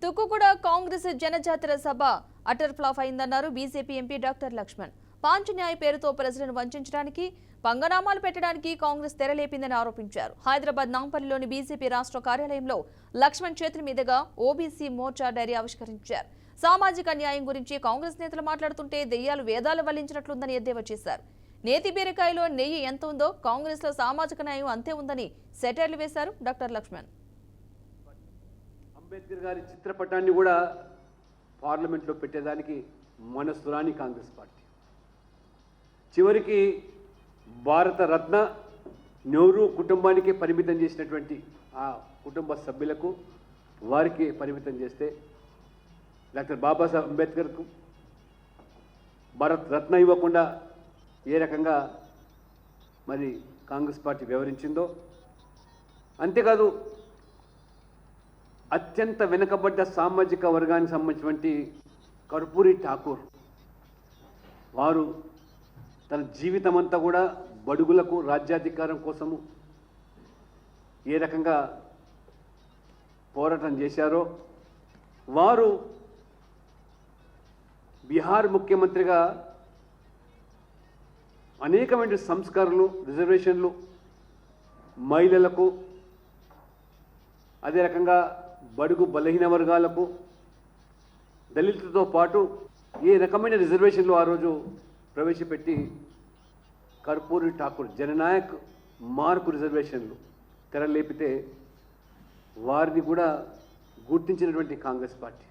తుక్కుగూడ కాంగ్రెస్ జనజాతర సభ utter flop అయిందన్నారు బీజేపీ ఎంపీ డాక్టర్ లక్ష్మణ్. పాంచన్యాయ పేరుతో ప్రజలను వంచడానికి పంగనామాలు పెట్టడానికి కాంగ్రెస్ తెరలేపిందని ఆరోపించారు. హైదరాబాద్ నాంపల్లిలోని బీజేపీ రాష్ట్ర కార్యాలయంలో లక్ష్మణ్ చేతుల మీదుగా ఓబీసీ మోర్చా డైరీ ఆవిష్కరించారు. సామాజిక న్యాయం గురించి కాంగ్రెస్ నేతలు మాట్లాడుతుంటే దెయ్యాలు వేదాలు వల్లించినట్లుందని ఎద్దేవా చేశారు. నేతి బీరకాయలో నెయ్యి ఎంత ఉందో కాంగ్రెస్ లో సామాజిక న్యాయం అంతే ఉందని సెటైర్లు వేశారు డాక్టర్ లక్ష్మణ్. అంబేద్కర్ గారి చిత్రపటాన్ని కూడా పార్లమెంట్లో పెట్టేదానికి మనసురాని కాంగ్రెస్ పార్టీ చివరికి భారత రత్న నెహ్రూ కుటుంబానికే పరిమితం చేసినటువంటి ఆ కుటుంబ సభ్యులకు వారికి పరిమితం చేస్తే డాక్టర్ బాబాసాహెబ్ అంబేద్కర్కు భారత రత్న ఇవ్వకుండా ఏ రకంగా మరి కాంగ్రెస్ పార్టీ వ్యవహరించిందో, అంతేకాదు అత్యంత వెనుకబడ్డ సామాజిక వర్గానికి సంబంధించినటువంటి కర్పూరి ఠాకూర్ వారు తన జీవితం అంతా కూడా బడుగులకు రాజ్యాధికారం కోసము ఏ రకంగా పోరాటం చేశారో, వారు బీహార్ ముఖ్యమంత్రిగా అనేకమైన సంస్కరణలు, రిజర్వేషన్లు మహిళలకు, అదే రకంగా బడుగు బలహీన వర్గాలకు, దళితులతో పాటు ఏ రకమైన రిజర్వేషన్లు ఆ రోజు ప్రవేశపెట్టి కర్పూరి ఠాకూర్ జననాయక్ మార్కు రిజర్వేషన్లు తెరలేపితే వారిని కూడా గుర్తించినటువంటి కాంగ్రెస్ పార్టీ